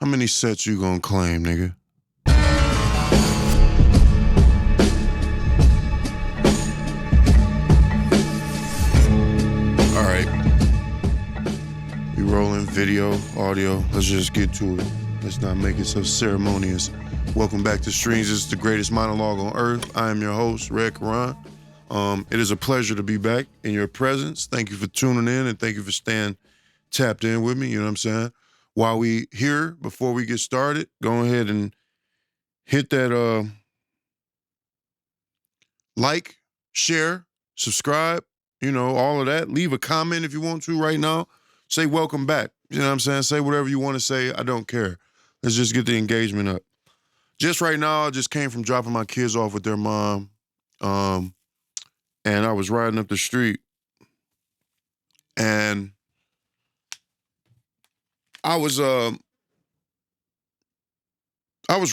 How many sets you gonna claim, nigga? All right. We rolling video, audio. Let's just get to it. Let's not make it so ceremonious. Welcome back to Streams. This is the greatest monologue on earth. I am your host, Red Karan. It is a pleasure to be back in your presence. Thank you for tuning in and thank you for staying tapped in with me. You know what I'm saying? While we here, before we get started, go ahead and hit that like, share, subscribe, all of that. Leave a comment if you want to right now. Say welcome back. You know what I'm saying? Say whatever you want to say. I don't care. Let's just get the engagement up. Just right now, I just came from dropping my kids off with their mom. And I was riding up the street. And I was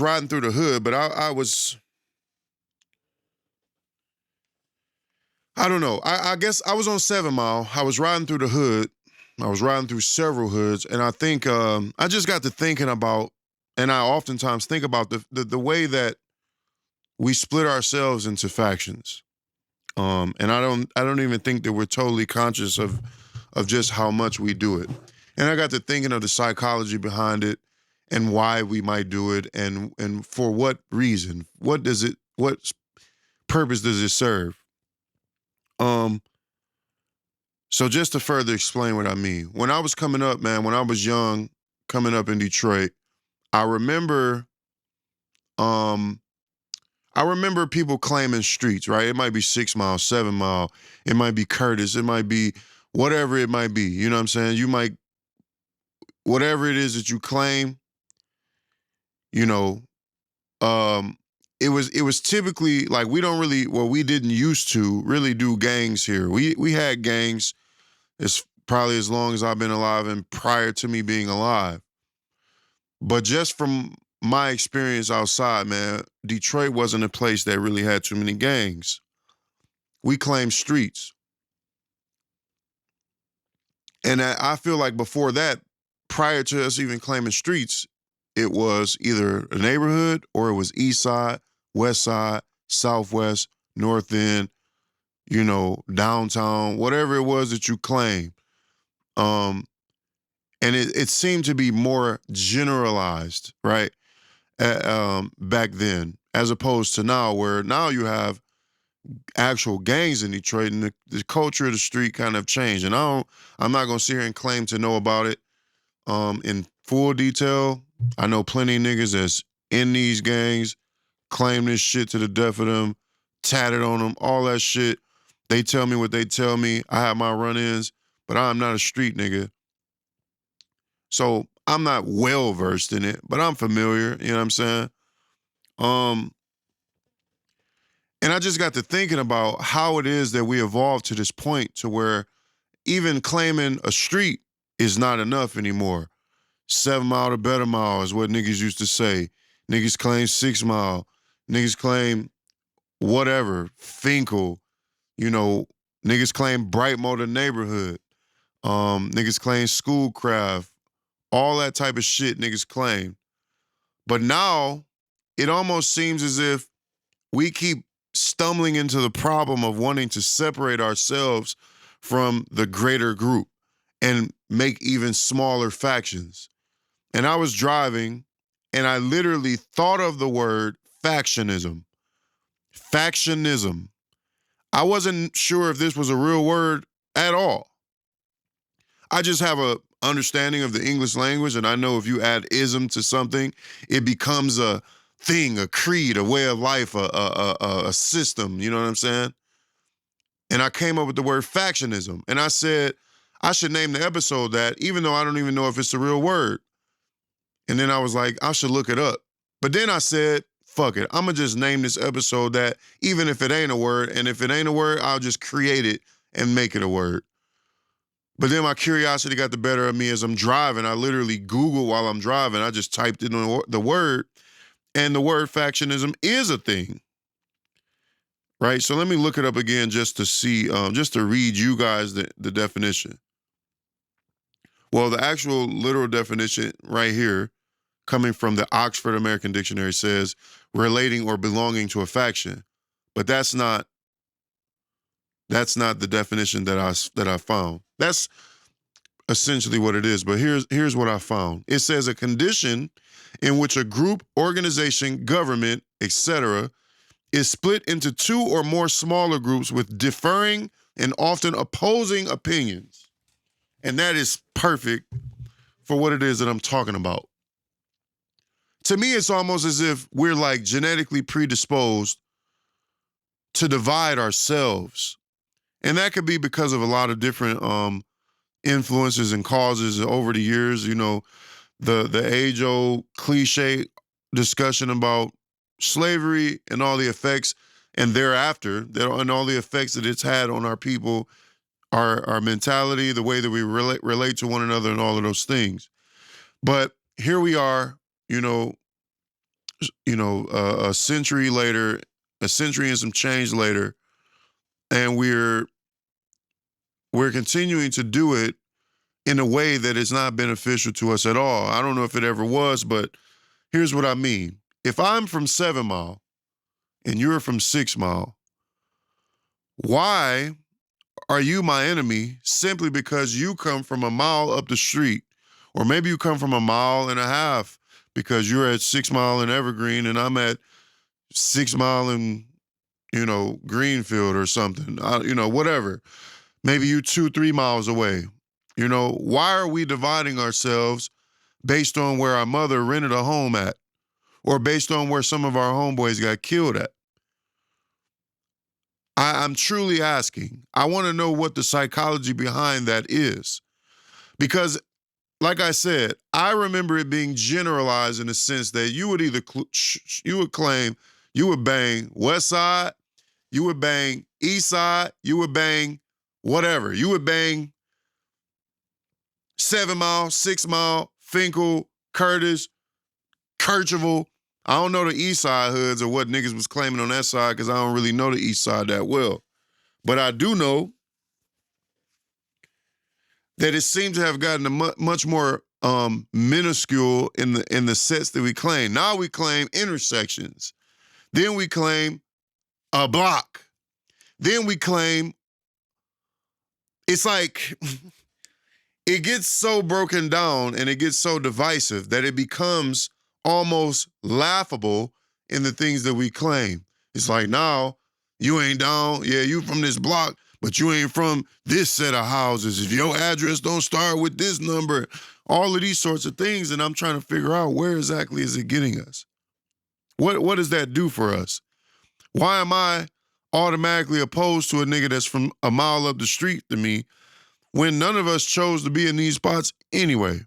riding through the hood, but I don't know. I guess I was on 7 Mile. I was riding through the hood. I was riding through several hoods, and I think I just got to thinking about, and I oftentimes think about the way that we split ourselves into factions. And I don't even think that we're totally conscious of just how much we do it. And I got to thinking of the psychology behind it and why we might do it and for what reason. What purpose does it serve? So just to further explain what I mean, when I was coming up, man, when I was young, coming up in Detroit, I remember people claiming streets, right? It might be 6 Mile, 7 Mile, it might be Curtis, it might be whatever it might be. You know what I'm saying? Whatever it is that you claim, it was typically like we didn't used to really do gangs here. We had gangs probably as long as I've been alive and prior to me being alive. But just from my experience outside, man, Detroit wasn't a place that really had too many gangs. We claimed streets. And I feel like before that, prior to us even claiming streets, it was either a neighborhood or it was east side, west side, southwest, north end, downtown, whatever it was that you claimed. And it seemed to be more generalized, right? Back then, as opposed to now, where now you have actual gangs in Detroit, and the culture of the street kind of changed. And I'm not gonna sit here and claim to know about it in full detail. I know plenty of niggas that's in these gangs, claim this shit to the death of them, tatted on them, all that shit. They tell me what they tell me. I have my run-ins, but I'm not a street nigga. So I'm not well versed in it, but I'm familiar, you know what I'm saying? And I just got to thinking about how it is that we evolved to this point to where even claiming a street is not enough anymore. 7 Mile to better mile is what niggas used to say. Niggas claim 6 Mile. Niggas claim whatever, Finkel, niggas claim Brightmoor the neighborhood. Niggas claim Schoolcraft. All that type of shit niggas claim. But now, it almost seems as if we keep stumbling into the problem of wanting to separate ourselves from the greater group and make even smaller factions. And I was driving, and I literally thought of the word factionism. Factionism. I wasn't sure if this was a real word at all. I just have a understanding of the English language, and I know if you add ism to something, it becomes a thing, a creed, a way of life, a system, you know what I'm saying? And I came up with the word factionism, and I said, I should name the episode that, even though I don't even know if it's a real word. And then I was like, I should look it up. But then I said, fuck it, I'm gonna just name this episode that, even if it ain't a word, and if it ain't a word, I'll just create it and make it a word. But then my curiosity got the better of me as I'm driving. I literally Googled while I'm driving. I just typed in the word, and the word factionism is a thing, right? So let me look it up again just to see, just to read you guys the definition. Well, the actual literal definition right here coming from the Oxford American Dictionary, says relating or belonging to a faction. But that's not the definition that I found. That's essentially what it is. But here's what I found. It says a condition in which a group, organization, government, etc., is split into two or more smaller groups with differing and often opposing opinions. And that is perfect for what it is that I'm talking about. To me, it's almost as if we're like genetically predisposed to divide ourselves. And that could be because of a lot of different influences and causes over the years. You know, the age-old cliche discussion about slavery and all the effects, and thereafter, and all the effects that it's had on our people, our mentality, the way that we relate to one another, and all of those things. But here we are, a century later, a century and some change later, and we're continuing to do it in a way that is not beneficial to us at all. I don't know if it ever was, but here's what I mean. If I'm from 7 Mile and you're from 6 Mile, why are you my enemy simply because you come from a mile up the street? Or maybe you come from a mile and a half because you're at 6 Mile in Evergreen and I'm at 6 Mile in, Greenfield or something, whatever. Maybe you 2-3 miles away. Why are we dividing ourselves based on where our mother rented a home at or based on where some of our homeboys got killed at? I'm truly asking. I want to know what the psychology behind that is. Because, like I said, I remember it being generalized in the sense that you would either, you would claim you would bang West Side, you would bang East Side, you would bang whatever. You would bang 7 Mile, 6 Mile, Finkel, Curtis, Kercheval. I don't know the East Side hoods or what niggas was claiming on that side because I don't really know the East Side that well. But I do know that it seems to have gotten much more minuscule in the sets that we claim. Now we claim intersections. Then we claim a block. Then we claim, it's like, it gets so broken down and it gets so divisive that it becomes almost laughable in the things that we claim. It's like, now, you ain't down, yeah, you from this block, but you ain't from this set of houses. If your address don't start with this number, all of these sorts of things, and I'm trying to figure out where exactly is it getting us? What does that do for us? Why am I automatically opposed to a nigga that's from a mile up the street to me when none of us chose to be in these spots anyway?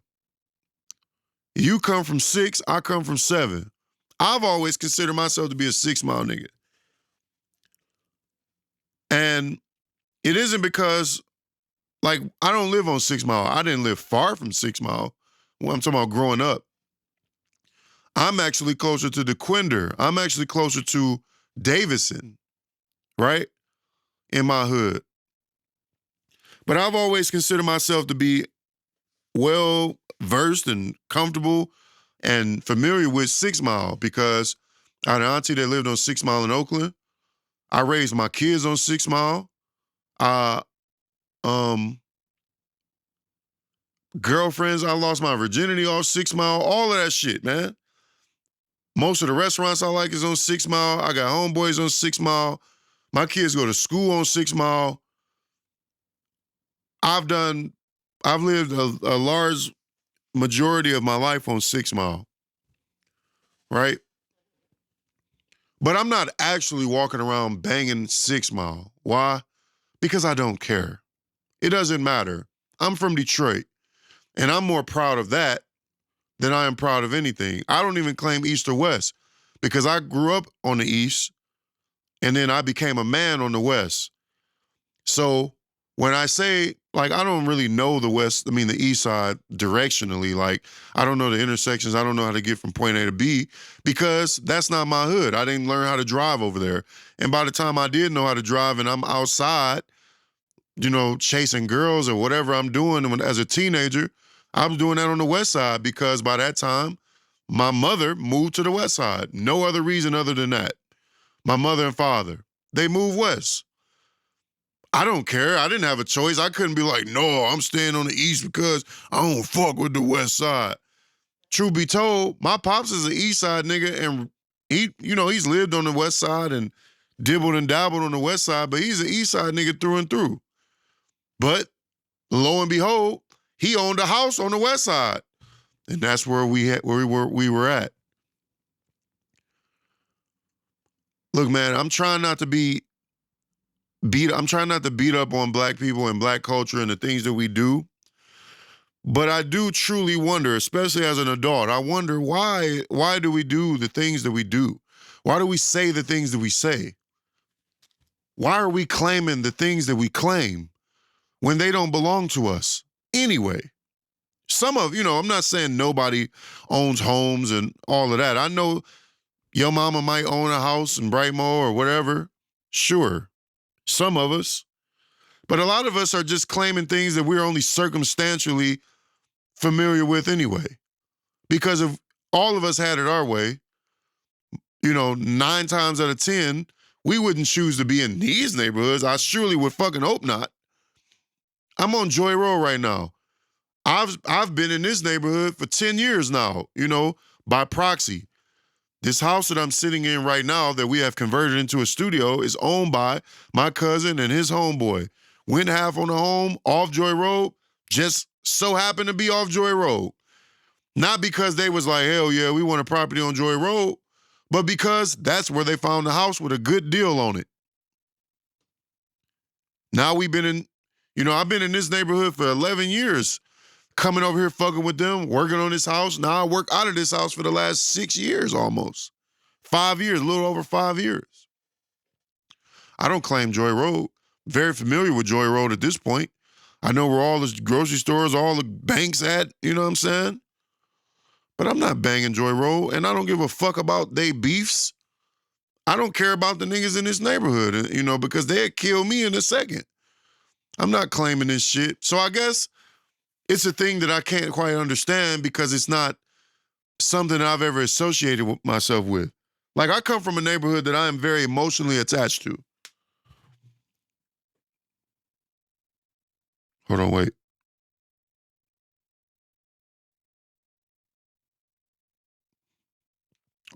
You come from 6, I come from 7. I've always considered myself to be a 6 Mile nigga. And it isn't because, like, I don't live on 6 Mile. I didn't live far from 6 Mile. Well, I'm talking about growing up. I'm actually closer to DeQuinder. I'm actually closer to Davison, right? In my hood. But I've always considered myself to be well versed and comfortable and familiar with 6 Mile because I had an auntie that lived on 6 Mile in Oakland. I raised my kids on 6 Mile. Girlfriends, I lost my virginity off 6 Mile, all of that shit, man. Most of the restaurants I like is on 6 Mile. I got homeboys on 6 Mile. My kids go to school on 6 Mile. I've lived a large majority of my life on 6 Mile, right? But I'm not actually walking around banging 6 Mile. Why? Because I don't care. It doesn't matter. I'm from Detroit, and I'm more proud of that than I am proud of anything. I don't even claim East or West because I grew up on the East, and then I became a man on the West. So when I say, like, I don't really know the East Side directionally. Like, I don't know the intersections. I don't know how to get from point A to B because that's not my hood. I didn't learn how to drive over there. And by the time I did know how to drive and I'm outside, chasing girls or whatever I'm doing as a teenager, I was doing that on the West Side because by that time, My mother moved to the west side. No other reason other than that. My mother and father, they moved west. I don't care. I didn't have a choice. I couldn't be like, no, I'm staying on the east because I don't fuck with the west side. Truth be told, my pops is an east side nigga, and he's lived on the west side and dibbled and dabbled on the west side, but he's an east side nigga through and through. But lo and behold, he owned a house on the west side. And that's where we were at. Look, man, I'm trying not to beat up on black people and black culture and the things that we do. But I do truly wonder, especially as an adult, I wonder why do we do the things that we do? Why do we say the things that we say? Why are we claiming the things that we claim when they don't belong to us anyway? I'm not saying nobody owns homes and all of that. I know your mama might own a house in Brightmoor or whatever. Sure, some of us. But a lot of us are just claiming things that we're only circumstantially familiar with anyway. Because if all of us had it our way, 9 times out of 10, we wouldn't choose to be in these neighborhoods. I surely would fucking hope not. I'm on Joy Road right now. I've been in this neighborhood for 10 years now, by proxy. This house that I'm sitting in right now that we have converted into a studio is owned by my cousin and his homeboy. Went half on the home off Joy Road, just so happened to be off Joy Road. Not because they was like, hell yeah, we want a property on Joy Road, but because that's where they found the house with a good deal on it. Now I've been in this neighborhood for 11 years, coming over here fucking with them, working on this house. Now I work out of this house for the last 6 years almost. 5 years, a little over 5 years. I don't claim Joy Road. Very familiar with Joy Road at this point. I know where all the grocery stores, all the banks at, you know what I'm saying? But I'm not banging Joy Road, and I don't give a fuck about they beefs. I don't care about the niggas in this neighborhood, because they'd kill me in a second. I'm not claiming this shit. So I guess it's a thing that I can't quite understand because it's not something that I've ever associated with myself with. Like, I come from a neighborhood that I am very emotionally attached to. Hold on, wait.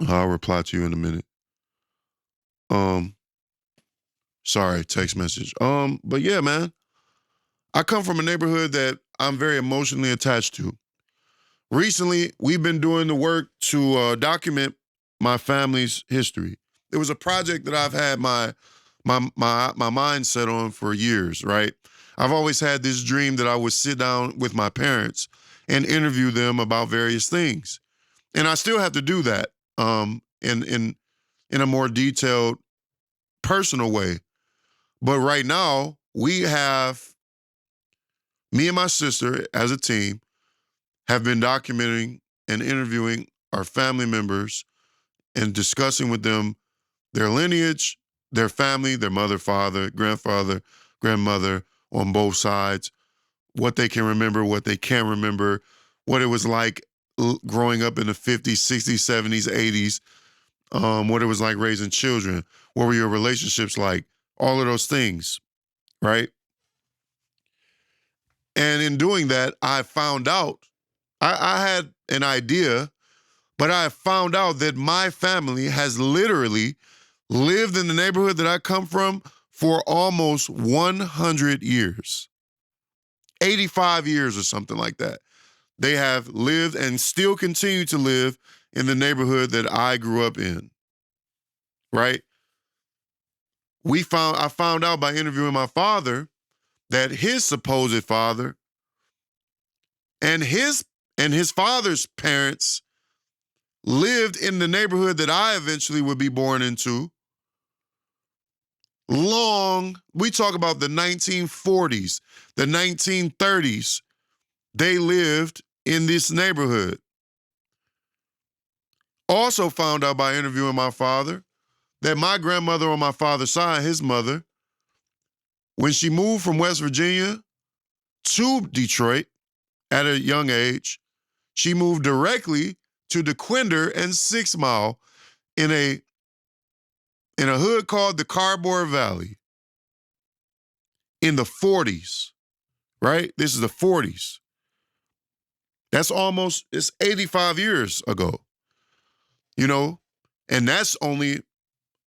I'll reply to you in a minute. Sorry, text message. But yeah, man. I come from a neighborhood that I'm very emotionally attached to. Recently, we've been doing the work to document my family's history. It was a project that I've had my mind set on for years, right? I've always had this dream that I would sit down with my parents and interview them about various things. And I still have to do that in a more detailed, personal way. But right now, we have, me and my sister as a team, have been documenting and interviewing our family members and discussing with them their lineage, their family, their mother, father, grandfather, grandmother on both sides, what they can remember, what they can't remember, what it was like growing up in the 50s, 60s, 70s, 80s, what it was like raising children, what were your relationships like, all of those things, right? And in doing that, I found out, I had an idea, but I found out that my family has literally lived in the neighborhood that I come from for almost 100 years. 85 years or something like that. They have lived and still continue to live in the neighborhood that I grew up in, right? I found out by interviewing my father that his supposed father and his father's parents lived in the neighborhood that I eventually would be born into. We talk about the 1940s, the 1930s. They lived in this neighborhood. Also found out by interviewing my father that my grandmother on my father's side, his mother, when she moved from West Virginia to Detroit at a young age, she moved directly to DeQuinder and 6 Mile in a hood called the Cardboard Valley in the 40s, right? This is the 40s. It's 85 years ago, you know? And that's only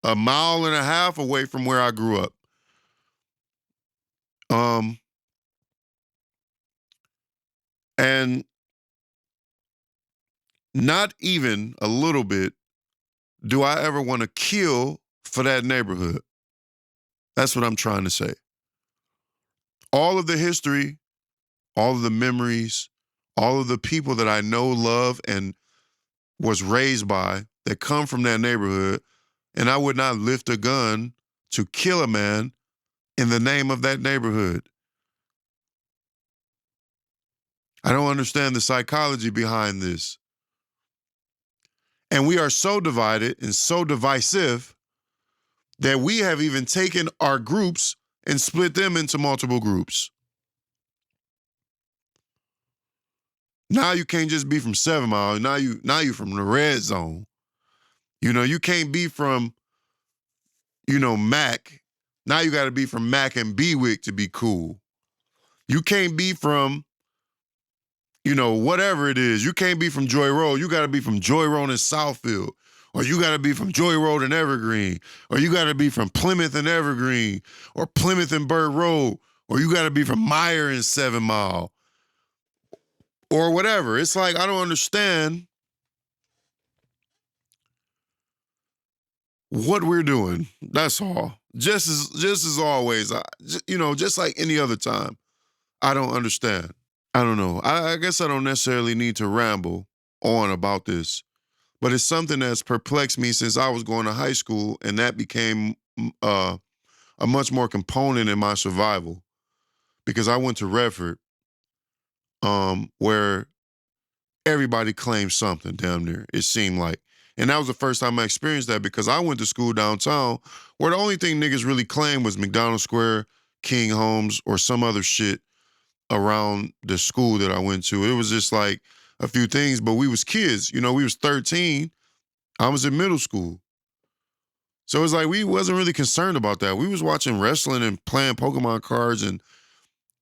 a mile and a half away from where I grew up. And not even a little bit do I ever want to kill for that neighborhood. That's what I'm trying to say. All of the history, all of the memories, all of the people that I know, love, and was raised by that come from that neighborhood, and I would not lift a gun to kill a man in the name of that neighborhood. I don't understand the psychology behind this. And we are so divided and so divisive that we have even taken our groups and split them into multiple groups. Now you can't just be from 7 Mile. Now you from the red zone. You know, you can't be from, Mac. Now you got to be from Mac and Bewick to be cool. You can't be from, whatever it is. You can't be from Joy Road. You got to be from Joy Road in Southfield. Or you got to be from Joy Road in Evergreen. Or you got to be from Plymouth and Evergreen. Or Plymouth and Bird Road. Or you got to be from Meyer and 7 Mile. Or whatever. It's like, I don't understand what we're doing. That's all. Just as always, just like any other time. I don't understand. I don't know. I guess I don't necessarily need to ramble on about this, but it's something that's perplexed me since I was going to high school, and that became a much more component in my survival because I went to Redford, where everybody claimed something down there, it seemed like. And that was the first time I experienced that because I went to school downtown where the only thing niggas really claimed was McDonald Square, King Homes, or some other shit around the school that I went to. It was just like a few things, but we was kids. We was 13. I was in middle school. So it's like we wasn't really concerned about that. We was watching wrestling and playing Pokemon cards and,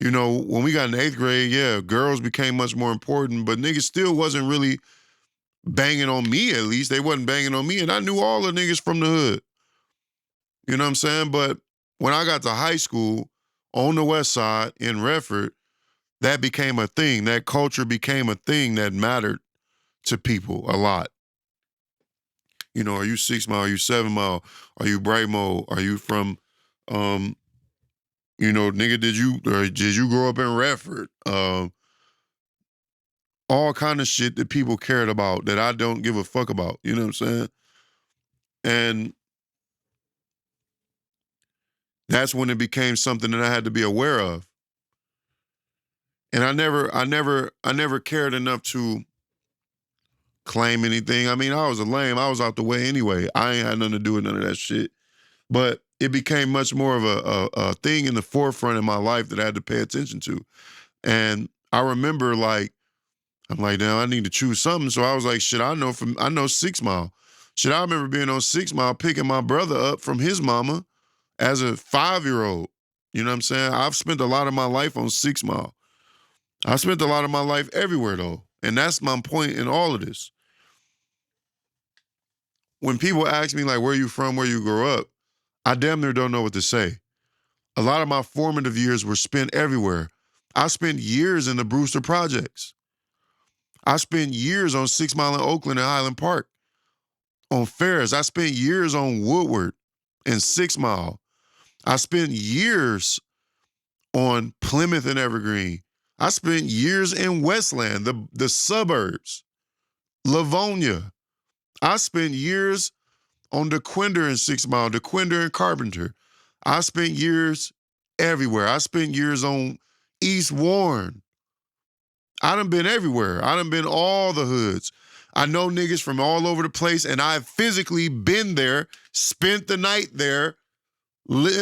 when we got in 8th grade, yeah, girls became much more important, but niggas still wasn't really banging on me, at least. They wasn't banging on me, and I knew all the niggas from the hood. You know what I'm saying? But when I got to high school on the west side in Redford, that became a thing. That culture became a thing that mattered to people a lot. Are you 6 Mile? Are you 7 Mile? Are you Brightmo? Are you from, nigga, did you grow up in Redford? All kind of shit that people cared about that I don't give a fuck about. You know what I'm saying? And that's when it became something that I had to be aware of. And I never cared enough to claim anything. I mean, I was a lame. I was out the way anyway. I ain't had nothing to do with none of that shit. But it became much more of a thing in the forefront of my life that I had to pay attention to. And I remember I'm like, now I need to choose something. So I was like, shit, I know 6 Mile. Shit, I remember being on 6 Mile, picking my brother up from his mama as a 5-year-old. You know what I'm saying? I've spent a lot of my life on 6 Mile. I spent a lot of my life everywhere, though. And that's my point in all of this. When people ask me, like, where you from, where you grew up, I damn near don't know what to say. A lot of my formative years were spent everywhere. I spent years in the Brewster Projects. I spent years on 6 Mile in Oakland and Highland Park. On Ferris, I spent years on Woodward and 6 Mile. I spent years on Plymouth and Evergreen. I spent years in Westland, the suburbs, Livonia. I spent years on DeQuinder and 6 Mile, DeQuinder and Carpenter. I spent years everywhere. I spent years on East Warren. I done been everywhere. I done been all the hoods. I know niggas from all over the place, and I've physically been there, spent the night there,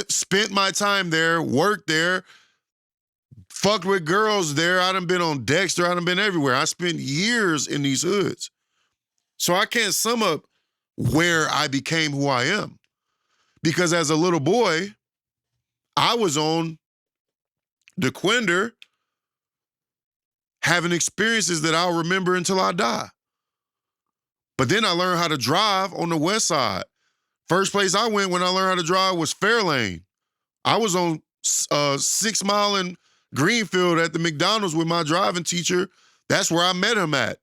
spent my time there, worked there, fucked with girls there. I done been on Dexter. I done been everywhere. I spent years in these hoods. So I can't sum up where I became who I am. Because as a little boy, I was on DeQuinder having experiences that I'll remember until I die. But then I learned how to drive on the west side. First place I went when I learned how to drive was Fairlane. I was on 6 Mile in Greenfield at the McDonald's with my driving teacher. That's where I met him at.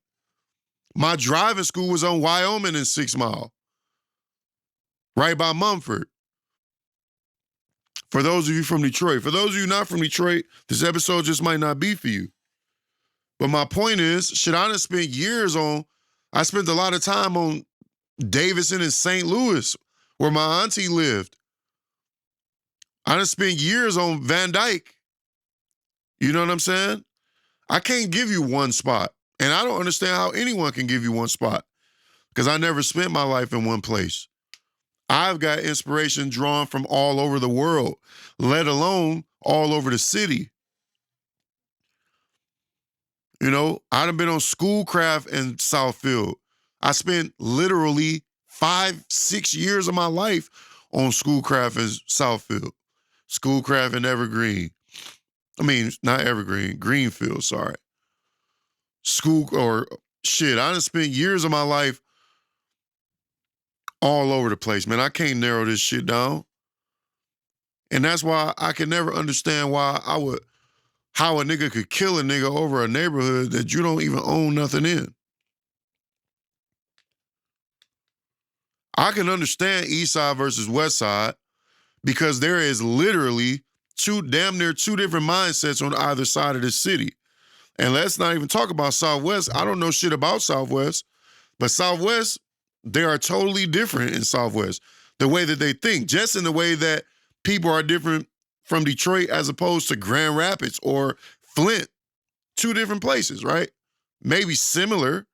My driving school was on Wyoming and 6 Mile, right by Mumford. For those of you from Detroit. For those of you not from Detroit, this episode just might not be for you. But my point is, shit, I spent a lot of time on Davidson and St. Louis, where my auntie lived. I done spent years on Van Dyke. You know what I'm saying? I can't give you one spot. And I don't understand how anyone can give you one spot, because I never spent my life in one place. I've got inspiration drawn from all over the world, let alone all over the city. You know, I done been on Schoolcraft in Southfield. I spent literally 5-6 years of my life on Schoolcraft in Southfield. Schoolcraft in Evergreen. I mean, not Evergreen, Greenfield, sorry. I done spent years of my life all over the place, man. I can't narrow this shit down. And that's why I can never understand how a nigga could kill a nigga over a neighborhood that you don't even own nothing in. I can understand East Side versus West Side because there is literally damn near two different mindsets on either side of the city. And let's not even talk about Southwest. I don't know shit about Southwest, but Southwest, they are totally different in Southwest. The way that they think, just in the way that people are different from Detroit as opposed to Grand Rapids or Flint. Two different places, right? Maybe similar,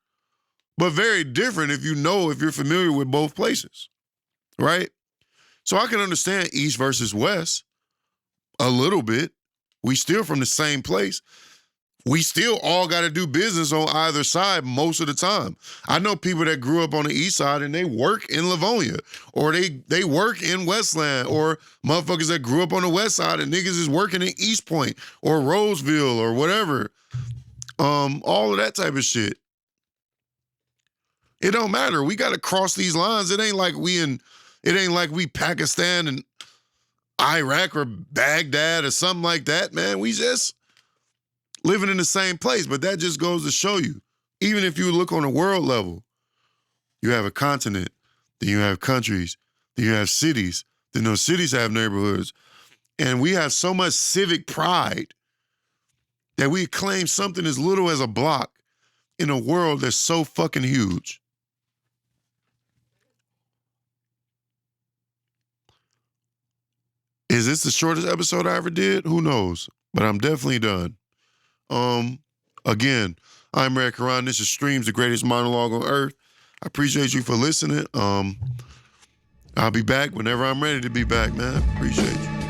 but very different if you're familiar with both places, right? So I can understand East versus West a little bit. We still from the same place. We still all got to do business on either side most of the time. I know people that grew up on the East Side and they work in Livonia, or they work in Westland, or motherfuckers that grew up on the West Side and niggas is working in East Point or Roseville or whatever. All of that type of shit. It don't matter. We got to cross these lines. It ain't like we Pakistan and Iraq or Baghdad or something like that, man. We just living in the same place. But that just goes to show you, even if you look on a world level, you have a continent, then you have countries, then you have cities, then those cities have neighborhoods. And we have so much civic pride that we claim something as little as a block in a world that's so fucking huge. Is this the shortest episode I ever did? Who knows? But I'm definitely done. Again, I'm Red Karan. This is Streams, the greatest monologue on earth. I appreciate you for listening. I'll be back whenever I'm ready to be back, man. Appreciate you.